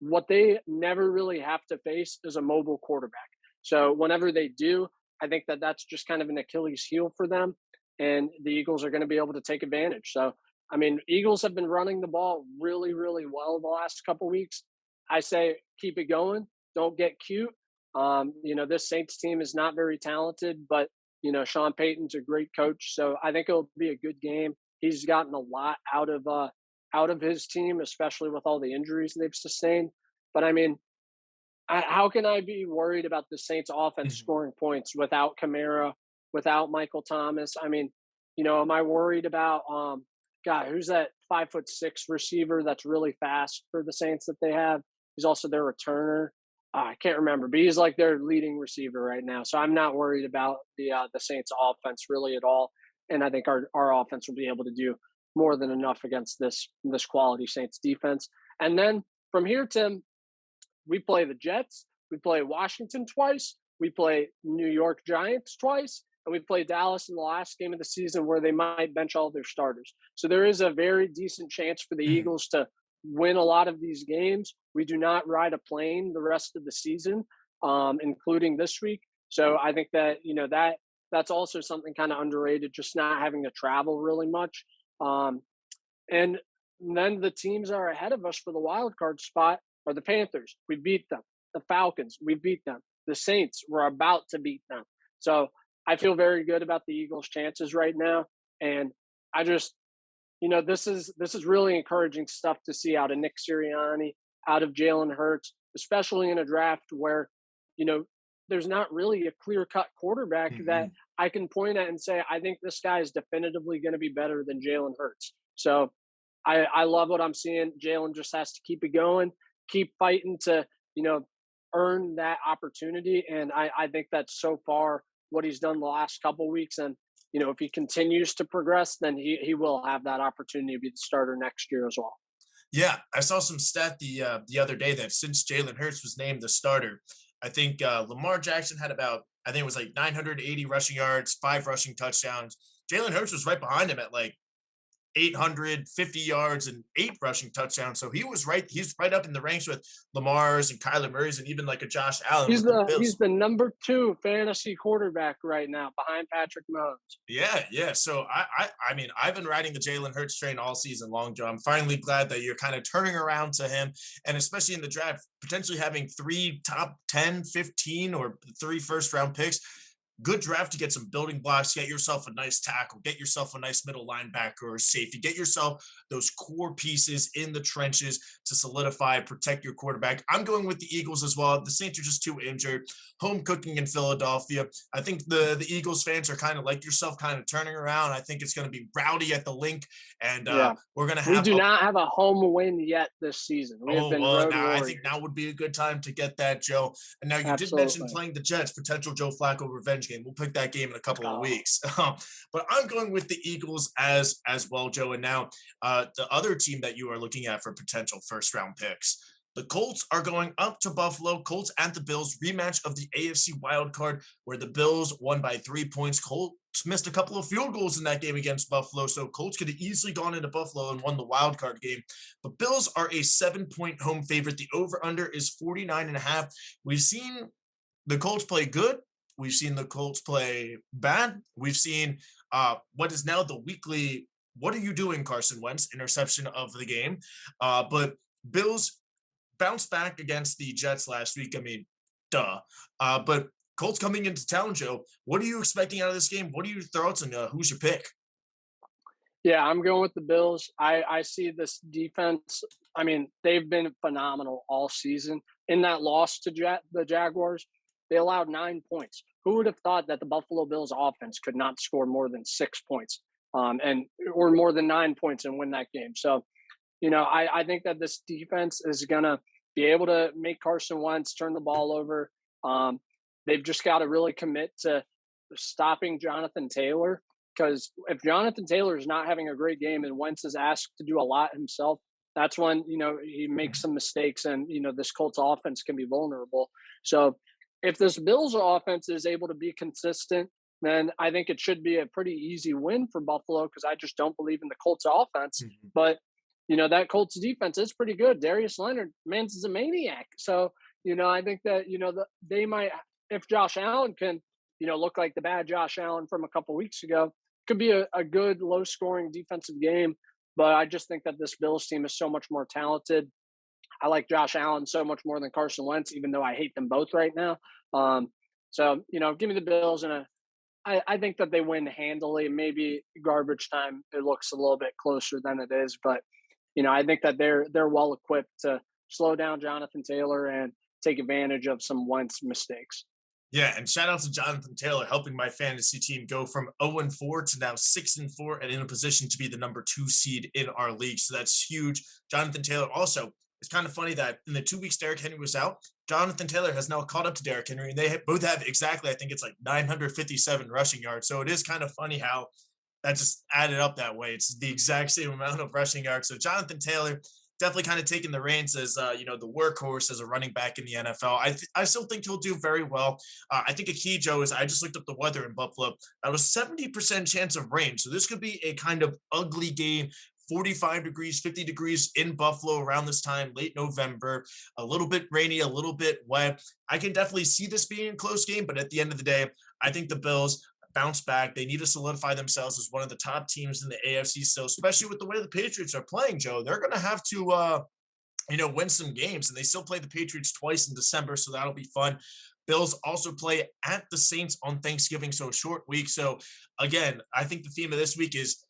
What they never really have to face is a mobile quarterback. So whenever they do, I think that that's just kind of an Achilles heel for them. And the Eagles are going to be able to take advantage. So, I mean, Eagles have been running the ball really, really well the last couple weeks. I say keep it going. Don't get cute. You know, this Saints team is not very talented, but, you know, Sean Payton's a great coach. So I think it'll be a good game. He's gotten a lot out of his team, especially with all the injuries they've sustained. But, I mean, how can I be worried about the Saints offense scoring points without Kamara, without Michael Thomas? I mean, you know, am I worried about, who's that 5'6" receiver that's really fast for the Saints that they have? He's also their returner. I can't remember, but he's like their leading receiver right now. So I'm not worried about the Saints offense really at all. And I think our offense will be able to do more than enough against this quality Saints defense. And then from here, Tim, we play the Jets. We play Washington twice. we play New York Giants twice, and we play Dallas in the last game of the season where they might bench all their starters. So there is a very decent chance for the Mhm. Eagles to win a lot of these games. We do not ride a plane the rest of the season, including this week. So I think that that's also something kind of underrated, just not having to travel really much. Um, and then the teams that are ahead of us for the wild card spot are the Panthers. We beat them. The Falcons, we beat them. The Saints, we're about to beat them. So I feel very good about the Eagles' chances right now. And I just, this is really encouraging stuff to see out of Nick Sirianni, out of Jalen Hurts, especially in a draft where, you know, there's not really a clear cut quarterback that Mhm. I can point at and say, I think this guy is definitively going to be better than Jalen Hurts. So I love what I'm seeing. Jalen just has to keep it going, keep fighting to, you know, earn that opportunity. And I think that's so far what he's done the last couple weeks. And, if he continues to progress, then he will have that opportunity to be the starter next year as well. Yeah, I saw some stat the other day that since Jalen Hurts was named the starter, I think Lamar Jackson had about, I think it was like 980 rushing yards, 5 rushing touchdowns. Jalen Hurts was right behind him at like 850 yards and 8 rushing touchdowns. So he's right up in the ranks with Lamar's and Kyler Murray's and even like a Josh Allen He's with the the he's Bills. the number 2 fantasy quarterback right now behind Patrick Mahomes. Yeah, yeah. So I mean, I've been riding the Jalen Hurts train all season long, Joe. I'm finally glad that you're kind of turning around to him, and especially in the draft, potentially having 3 top 10, 15, or 3 first round picks. Good draft to get some building blocks, get yourself a nice tackle, get yourself a nice middle linebacker or safety, get yourself those core pieces in the trenches to solidify, protect your quarterback. I'm going with the Eagles as well. The Saints are just too injured. Home cooking in Philadelphia. I think the Eagles fans are kind of like yourself, kind of turning around. I think it's going to be rowdy at the link, and Yeah. we're going to We have do a not have a home win yet this season. We have Oh, been well, road now I think now warriors. would be a good time to get that, Joe. And now you did mention Absolutely. playing the Jets, potential Joe Flacco revenge game. We'll pick that game in a couple of Oh, weeks. But I'm going with the Eagles as well, Joe. And now the other team that you are looking at for potential first round picks. The Colts are going up to Buffalo. Colts and the Bills, rematch of the AFC wild card, where the Bills won by 3 points. Colts missed a couple of field goals in that game against Buffalo, so Colts could have easily gone into Buffalo and won the wild card game. But Bills are a 7 point home favorite. The over under is 49.5. We've seen the Colts play good. We've seen the Colts play bad. We've seen what is now the weekly "What are you doing, Carson Wentz?" interception of the game. But Bills bounced back against the Jets last week. I mean, duh. But Colts coming into town, Joe. What are you expecting out of this game? What are your thoughts and who's your pick? yeah, I'm going with the Bills. I see this defense. I mean, they've been phenomenal all season. In that loss to the Jaguars, they allowed 9 points. Who would have thought that the Buffalo Bills offense could not score more than 6 points, and or more than 9 points and win that game? So, I think that this defense is gonna be able to make Carson Wentz turn the ball over. Um, they've just got to really commit to stopping Jonathan Taylor, because if Jonathan Taylor is not having a great game and Wentz is asked to do a lot himself, that's when he makes some mistakes, and this Colts offense can be vulnerable. So if this Bills offense is able to be consistent, then I think it should be a pretty easy win for Buffalo, because I just don't believe in the Colts offense. Mhm. But that Colts defense is pretty good. Darius Leonard, man, is a maniac. So I think that they might, if Josh Allen can look like the bad Josh Allen from a couple weeks ago, could be a good low scoring defensive game. But I just think that this Bills team is so much more talented. I like Josh Allen so much more than Carson Wentz, even though I hate them both right now. Um, so give me the Bills, and I think that they win handily. Maybe garbage time it looks a little bit closer than it is, but I think that they're well equipped to slow down Jonathan Taylor and take advantage of some Wentz mistakes. Yeah, and shout out to Jonathan Taylor helping my fantasy team go from 0-4 to now 6-4 and in a position to be the number 2 seed in our league. So that's huge. Jonathan Taylor also, it's kind of funny that in the 2 weeks Derrick Henry was out, Jonathan Taylor has now caught up to Derrick Henry, and they both have exactly, I think it's like 957 rushing yards. So it is kind of funny how that just added up that way. It's the exact same amount of rushing yards. So Jonathan Taylor, definitely kind of taking the reins as the workhorse as a running back in the NFL. I still think he'll do very well. I think a key, Joe, is I just looked up the weather in Buffalo. That was 70% chance of rain, so this could be a kind of ugly game. 45 degrees, 50 degrees in Buffalo around this time, late November, a little bit rainy, a little bit wet. I can definitely see this being a close game, but at the end of the day, I think the Bills bounce back. They need to solidify themselves as one of the top teams in the AFC. So, especially with the way the Patriots are playing, Joe, they're going to have to, win some games, and they still play the Patriots twice in December. So that'll be fun. Bills also play at the Saints on Thanksgiving. So a short week. So again, I think the theme of this week is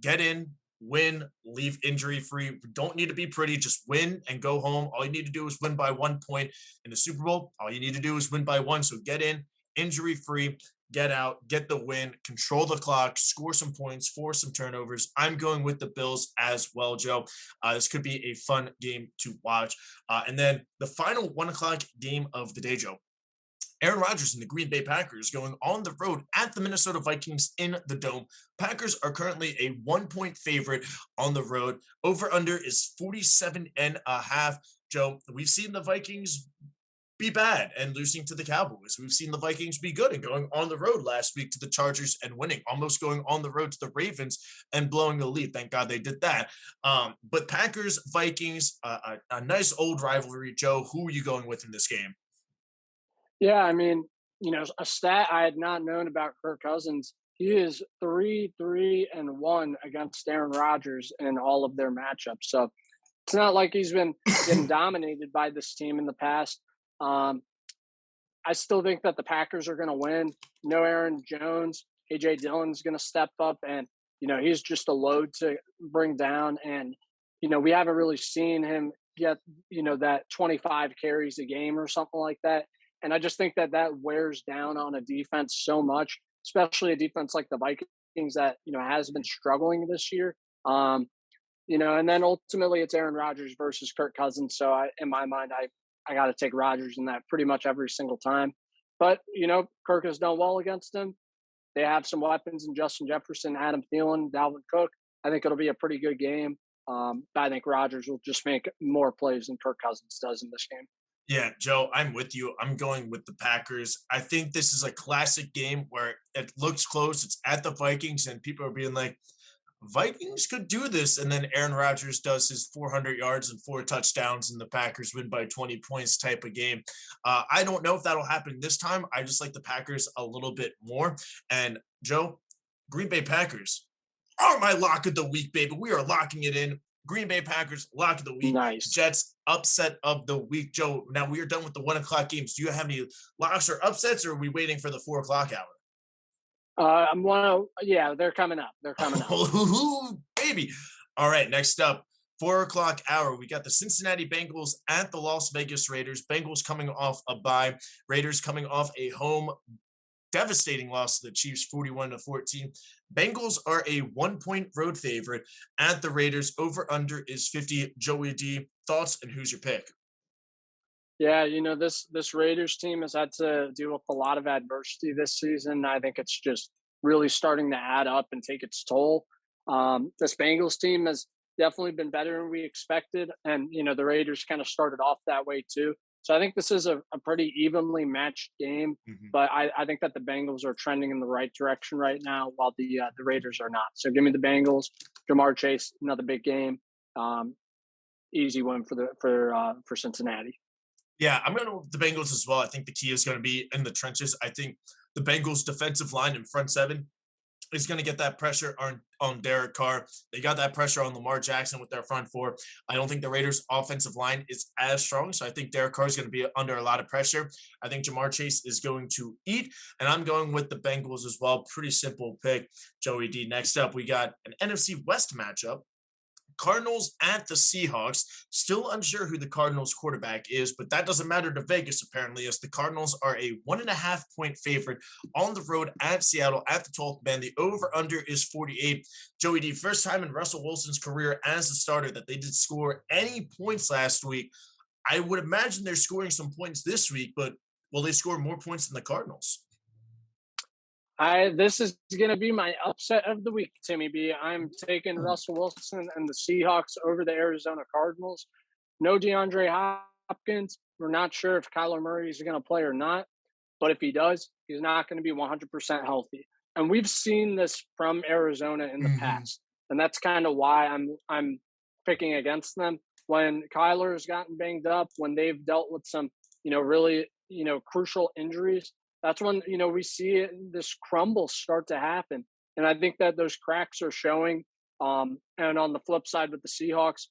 get in, win, leave injury free. Don't need to be pretty. Just win and go home. All you need to do is win by 1 point in the Super Bowl. All you need to do is win by one. So get in, injury free, get out, get the win, control the clock, score some points, force some turnovers. I'm going with the Bills as well, Joe. This could be a fun game to watch. And then the final 1 o'clock game of the day, Joe. Aaron Rodgers and the Green Bay Packers going on the road at the Minnesota Vikings in the Dome. Packers are currently a 1 point favorite on the road. Over under is 47.5. Joe, we've seen the Vikings be bad and losing to the Cowboys. We've seen the Vikings be good and going on the road last week to the Chargers and winning, almost going on the road to the Ravens and blowing a lead. Thank God they did that. But Packers, Vikings, a nice old rivalry. Joe, who are you going with in this game? Yeah, I mean, a stat I had not known about Kirk Cousins. He is 3-3-1 against Aaron Rodgers in all of their matchups. So it's not like he's been getting dominated by this team in the past. Um, I still think that the Packers are going to win. No Aaron Jones. AJ Dillon's going to step up, and he's just a load to bring down. And we haven't really seen him get that 25 carries a game or something like that. And I just think that wears down on a defense so much, especially a defense like the Vikings that has been struggling this year. And then ultimately it's Aaron Rodgers versus Kirk Cousins. So in my mind, I got to take Rodgers in that pretty much every single time. But Kirk has done well against him. They have some weapons in Justin Jefferson, Adam Thielen, Dalvin Cook. I think it'll be a pretty good game. But I think Rodgers will just make more plays than Kirk Cousins does in this game. Yeah, Joe, I'm with you. I'm going with the Packers. I think this is a classic game where it looks close. It's at the Vikings, and people are being like, Vikings could do this. And then Aaron Rodgers does his 400 yards and 4 touchdowns, and the Packers win by 20 points type of game. I don't know if that'll happen this time. I just like the Packers a little bit more. And Joe, Green Bay Packers are my lock of the week, baby. We are locking it in. Green Bay Packers, lock of the week. Nice. Jets, upset of the week. Joe, now we are done with the 1 o'clock games. Do you have any locks or upsets, or are we waiting for the 4 o'clock hour? Yeah, they're coming up. They're coming up. Oh, baby. All right, next up, 4 o'clock hour. We got the Cincinnati Bengals at the Las Vegas Raiders. Bengals coming off a bye. Raiders coming off a home devastating loss to the Chiefs, 41-14. Bengals are a 1 point road favorite at the Raiders. Over under is 50. Joey D, thoughts and who's your pick? Yeah, this Raiders team has had to deal with a lot of adversity this season. I think it's just really starting to add up and take its toll. This Bengals team has definitely been better than we expected, and the Raiders kind of started off that way too. So I think this is a pretty evenly matched game, but I think that the Bengals are trending in the right direction right now, while the Raiders are not. So give me the Bengals. Jamar Chase, another big game. Easy win for Cincinnati. Yeah, I'm going to with the Bengals as well. I think the key is going to be in the trenches. I think the Bengals defensive line and front seven is going to get that pressure on Derek Carr. They got that pressure on Lamar Jackson with their front four. I don't think the Raiders' offensive line is as strong, so I think Derek Carr is going to be under a lot of pressure. I think Jamar Chase is going to eat, and I'm going with the Bengals as well. Pretty simple pick, Joey D. Next up, we got an NFC West matchup. Cardinals at the Seahawks. Still unsure who the Cardinals quarterback is, but that doesn't matter to Vegas apparently, as the Cardinals are a 1.5 point favorite on the road at Seattle at the 12th man. The over-under is 48. Joey D, first time in Russell Wilson's career as a starter that they did score any points last week. I would imagine they're scoring some points this week, but will they score more points than the Cardinals? I This is going to be my upset of the week, Timmy B. I'm taking Russell Wilson and the Seahawks over the Arizona Cardinals. No DeAndre Hopkins. We're not sure if Kyler Murray is going to play or not, but if he does, he's not going to be 100% healthy. And we've seen this from Arizona in the Mhm. past, and that's kind of why I'm picking against them. When Kyler's gotten banged up, when they've dealt with some, really, crucial injuries, that's when, we see this crumble start to happen. And I think that those cracks are showing. And on the flip side with the Seahawks,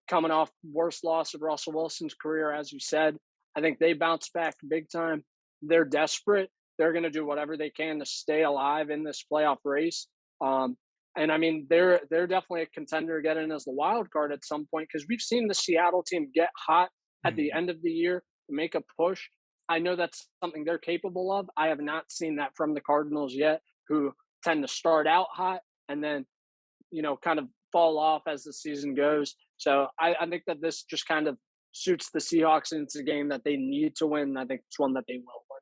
coming off worst loss of Russell Wilson's career, as you said, I think they bounce back big time. They're desperate. They're going to do whatever they can to stay alive in this playoff race. Um, and I mean, they're definitely a contender to get in as the wild card at some point, because we've seen the Seattle team get hot at the Mhm. end of the year to make a push. I know that's something they're capable of. I have not seen that from the Cardinals yet, who tend to start out hot and then, kind of fall off as the season goes. So I think that this just kind of suits the Seahawks, and it's a game that they need to win. I think it's one that they will win.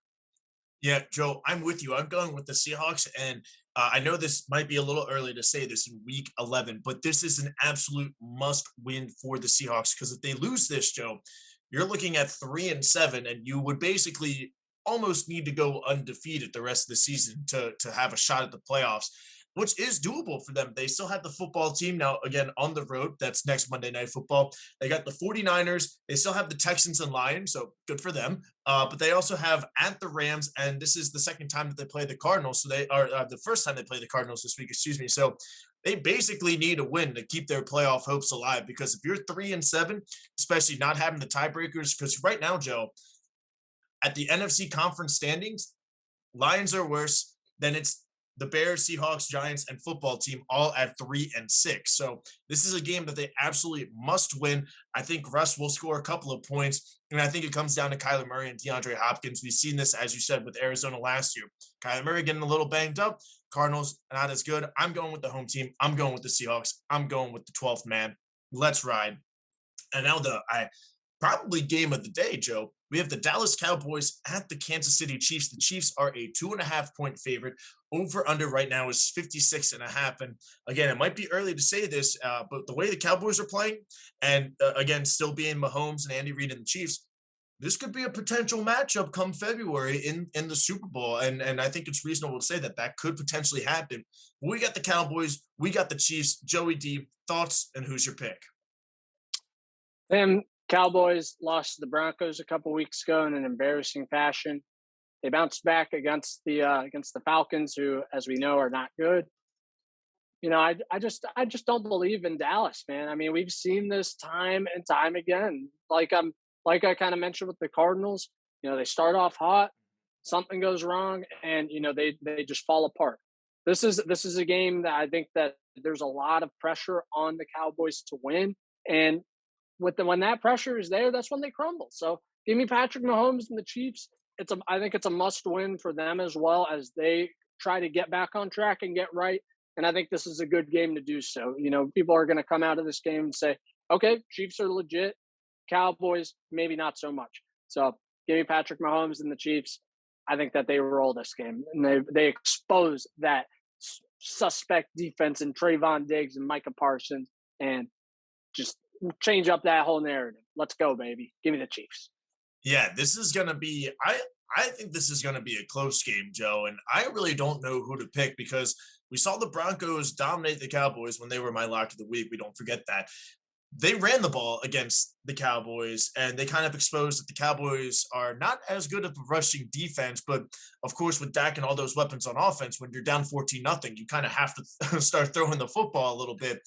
Yeah, Joe, I'm with you. I'm going with the Seahawks, and I know this might be a little early to say this in Week 11, but this is an absolute must-win for the Seahawks because if they lose this, Joe, you're looking at 3-7, and you would basically almost need to go undefeated the rest of the season to have a shot at the playoffs, which is doable for them. They still have the football team now, again, on the road. That's next Monday Night Football. They got the 49ers. They still have the Texans and Lions, so good for them. But they also have at the Rams, and this is the second time that they play the Cardinals. So they are the first time they play the Cardinals this week, excuse me. So they basically need a win to keep their playoff hopes alive because if you're 3-7, especially not having the tiebreakers, because right now, Joe, at the NFC conference standings, Lions are worse. Then it's the Bears, Seahawks, Giants, and football team all at 3-6. So this is a game that they absolutely must win. I think Russ will score a couple of points. And I think it comes down to Kyler Murray and DeAndre Hopkins. We've seen this, as you said, with Arizona last year. Kyler Murray getting a little banged up. Cardinals not as good. I'm going with the home team. I'm going with the Seahawks. I'm going with the 12th man. Let's ride. And now I probably game of the day, Joe. We have the Dallas Cowboys at the Kansas City Chiefs. The Chiefs are a 2.5 point favorite. Over under right now is 56.5. And again, it might be early to say this, but the way the Cowboys are playing, and again, still being Mahomes and Andy Reid and the Chiefs, this could be a potential matchup come February in the Super Bowl. And I think it's reasonable to say that that could potentially happen. We got the Cowboys, we got the Chiefs. Joey D, thoughts and who's your pick? Them Cowboys lost to the Broncos a couple weeks ago in an embarrassing fashion. They bounced back against the Falcons, who, as we know, are not good. I just don't believe in Dallas, man. I mean, we've seen this time and time again. Like I kind of mentioned with the Cardinals, they start off hot, something goes wrong, and they just fall apart. This is a game that I think that there's a lot of pressure on the Cowboys to win, and when that pressure is there, that's when they crumble. So give me Patrick Mahomes and the Chiefs. I think it's a must win for them as well as they try to get back on track and get right. And I think this is a good game to do so. People are going to come out of this game and say, okay, Chiefs are legit. Cowboys, maybe not so much. So give me Patrick Mahomes and the Chiefs. I think that they roll this game and they expose that suspect defense in Trayvon Diggs and Micah Parsons and just change up that whole narrative. Let's go, baby. Give me the Chiefs. Yeah, this is gonna be I think this is gonna be a close game, Joe. And I really don't know who to pick because we saw the Broncos dominate the Cowboys when they were my lock of the week. We don't forget that. They ran the ball against the Cowboys and they kind of exposed that the Cowboys are not as good at the rushing defense. But of course, with Dak and all those weapons on offense, when you're down 14-0, you kind of have to start throwing the football a little bit.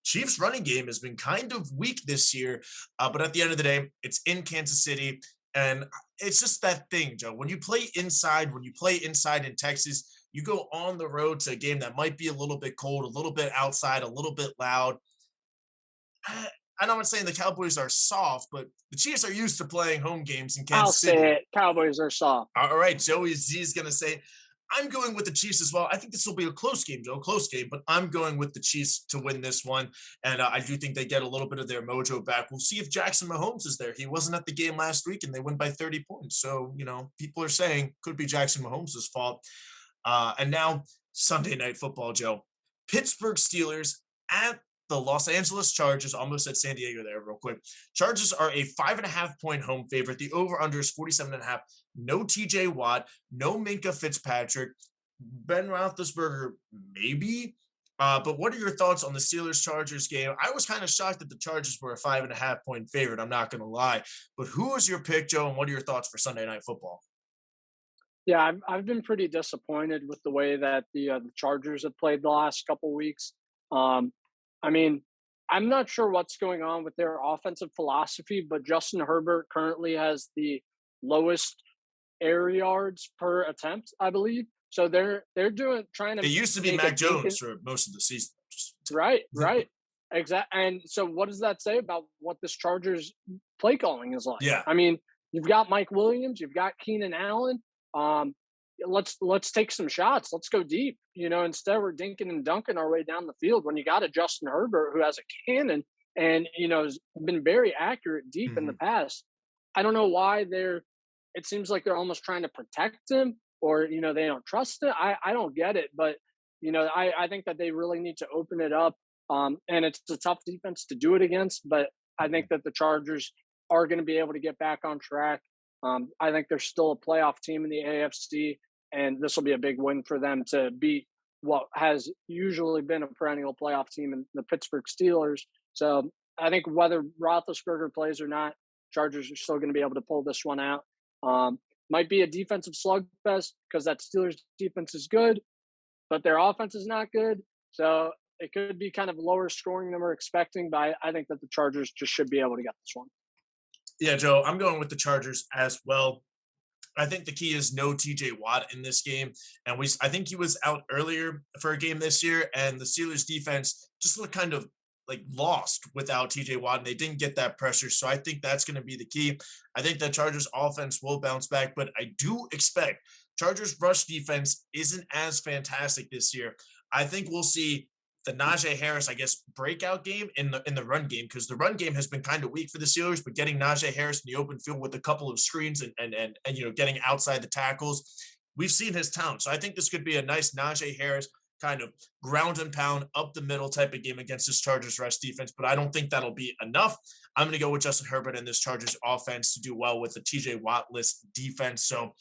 Chiefs running game has been kind of weak this year, but at the end of the day, it's in Kansas City. And it's just that thing, Joe. When you play inside in Texas, you go on the road to a game that might be a little bit cold, a little bit outside, a little bit loud. I know I'm not saying the Cowboys are soft, but the Chiefs are used to playing home games in I'll Kansas say City. it. Cowboys are soft. All right, Joey Z is going to say, I'm going with the Chiefs as well. I think this will be a close game, Joe, close game, but I'm going with the Chiefs to win this one. And I do think they get a little bit of their mojo back. We'll see if Jackson Mahomes is there. He wasn't at the game last week and they win by 30 points. So, people are saying could be Jackson Mahomes' fault. And now Sunday Night Football, Joe. Pittsburgh Steelers at the Los Angeles Chargers, almost at San Diego there real quick. Chargers are a 5.5-point home favorite. The over-under is 47.5. No TJ Watt, no Minka Fitzpatrick. Ben Roethlisberger, maybe. But what are your thoughts on the Steelers-Chargers game? I was kind of shocked that the Chargers were a 5.5-point favorite. I'm not going to lie. But who is your pick, Joe, and what are your thoughts for Sunday Night Football? Yeah, I've been pretty disappointed with the way that the Chargers have played the last couple weeks. Um, I mean, I'm not sure what's going on with their offensive philosophy, but Justin Herbert currently has the lowest air yards per attempt, I believe. So they're doing trying It to used to be make a Mac Jones decent for most of the season. right, right. Exactly. And so what does that say about what this Chargers play calling is like? Yeah. I mean, you've got Mike Williams, you've got Keenan Allen. Um, let's take some shots. Let's go deep. Instead we're dinking and dunking our way down the field when you got a Justin Herbert who has a cannon and has been very accurate deep in the Mhm. past. I don't know why it seems like they're almost trying to protect him or they don't trust it. I don't get it, but I think that they really need to open it up. And it's a tough defense to do it against, but I think that the Chargers are going to be able to get back on track. I think they're still a playoff team in the AFC, and this will be a big win for them to beat what has usually been a perennial playoff team in the Pittsburgh Steelers. So I think whether Roethlisberger plays or not, Chargers are still going to be able to pull this one out. Might be a defensive slugfest because that Steelers defense is good, but their offense is not good. So it could be kind of lower scoring than we're expecting, but I think that the Chargers just should be able to get this one. Yeah, Joe, I'm going with the Chargers as well. I think the key is no TJ Watt in this game. And I think he was out earlier for a game this year, and the Steelers defense just looked kind of like lost without TJ Watt, and they didn't get that pressure. So I think that's going to be the key. I think the Chargers offense will bounce back, but I do expect Chargers rush defense isn't as fantastic this year. I think we'll see the Najee Harris, I guess, breakout game in the run game, because the run game has been kind of weak for the Steelers, but getting Najee Harris in the open field with a couple of screens and getting outside the tackles, we've seen his talent. So I think this could be a nice Najee Harris kind of ground and pound up the middle type of game against this Chargers rush defense, but I don't think that'll be enough. I'm going to go with Justin Herbert and this Chargers offense to do well with the TJ Watt-less defense. So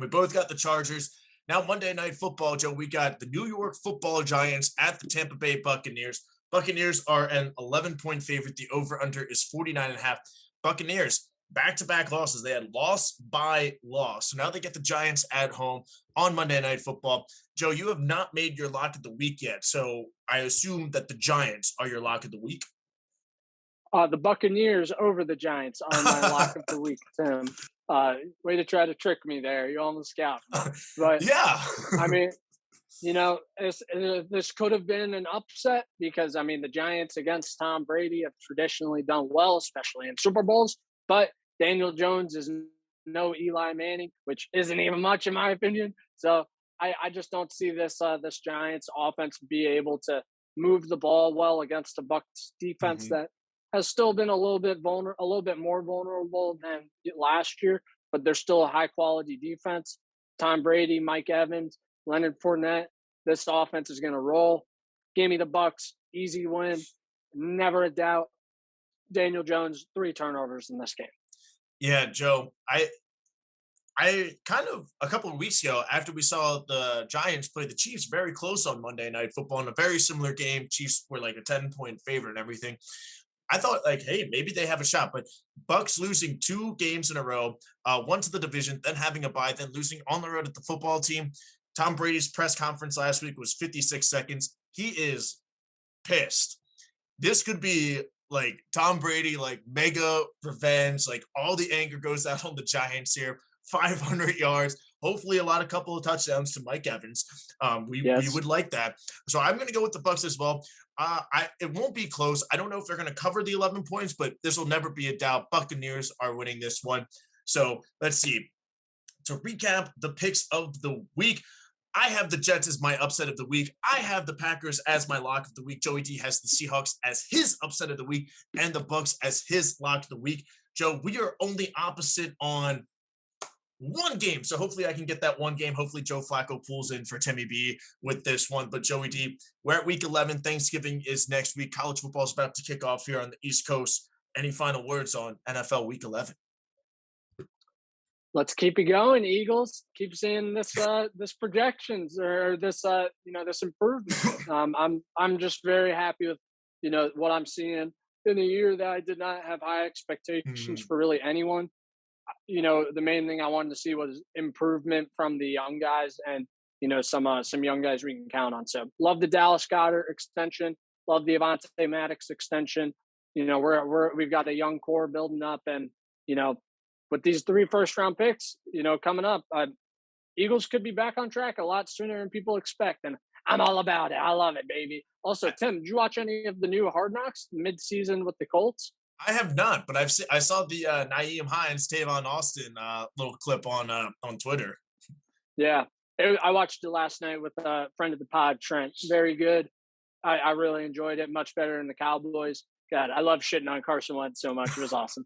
we both got the Chargers. Now, Monday Night Football, Joe, we got the New York Football Giants at the Tampa Bay Buccaneers. Buccaneers are an 11-point favorite. The over-under is 49.5. Buccaneers, back-to-back losses. They had loss by loss. So now they get the Giants at home on Monday Night Football. Joe, you have not made your lock of the week yet, so I assume that the Giants are your lock of the week. The Buccaneers over the Giants are my lock of the week, Tim. Way to try to trick me there. You almost got me. But Yeah. I mean, this could have been an upset because the Giants against Tom Brady have traditionally done well, especially in Super Bowls. But Daniel Jones is no Eli Manning, which isn't even much in my opinion. So I just don't see this Giants offense be able to move the ball well against a Bucs defense Mhm. that has still been a little bit more vulnerable than last year, but they're still a high quality defense. Tom Brady, Mike Evans, Leonard Fournette. This offense is going to roll. Give me the Bucs, easy win, never a doubt. Daniel Jones, 3 turnovers in this game. Yeah, Joe, I kind of a couple of weeks ago, after we saw the Giants play the Chiefs very close on Monday Night Football in a very similar game, Chiefs were like a 10-point favorite and everything. I thought like, hey, maybe they have a shot, but Bucks losing 2 games in a row, one to the division, then having a bye, then losing on the road at the football team. Tom Brady's press conference last week was 56 seconds. He is pissed. This could be like Tom Brady, like mega revenge, like all the anger goes out on the Giants here. 500 yards, hopefully a couple of touchdowns to Mike Evans. We Yes. would like that. So I'm going to go with the Bucks as well. It won't be close. I don't know if they're going to cover the 11 points, but this will never be a doubt. Buccaneers are winning this one. So let's see. To recap the picks of the week, I have the Jets as my upset of the week. I have the Packers as my lock of the week. Joey D has the Seahawks as his upset of the week and the Bucks as his lock of the week. Joe, we are only opposite on one game. So hopefully I can get that one game. Hopefully Joe Flacco pulls in for Timmy B with this one. But Joey D, we're at week 11. Thanksgiving is next week. College football is about to kick off here on the East Coast. Any final words on NFL week 11? Let's keep it going, Eagles. Keep seeing this projections or this this improvement. I'm just very happy with what I'm seeing in a year that I did not have high expectations Mhm. for really anyone. The main thing I wanted to see was improvement from the young guys and some young guys we can count on. So love the Dallas Goddard extension, love the Avante Maddox extension. We've got a young core building up, and you know with these 3 first-round picks, coming up, Eagles could be back on track a lot sooner than people expect, and I'm all about it. I love it, baby. Also, Tim, did you watch any of the new Hard Knocks mid-season with the Colts? I have not, but I saw the Naeem Hines, Tavon Austin little clip on Twitter. Yeah, I watched it last night with a friend of the pod, Trent. Very good. I really enjoyed it. Much better than the Cowboys. God, I love shitting on Carson Wentz so much. It was awesome.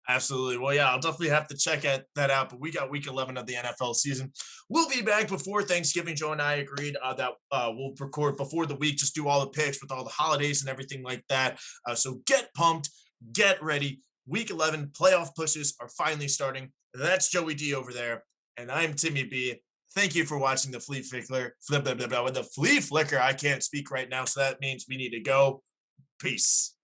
Absolutely. Well, yeah, I'll definitely have to check that out. But we got week 11 of the NFL season. We'll be back before Thanksgiving. Joe and I agreed that we'll record before the week, just do all the picks with all the holidays and everything like that. So get pumped, get ready. Week 11 playoff pushes are finally starting. That's Joey D over there. And I'm Timmy B. Thank you for watching the Flea Flicker. With the Flea Flicker, I can't speak right now. So that means we need to go. Peace.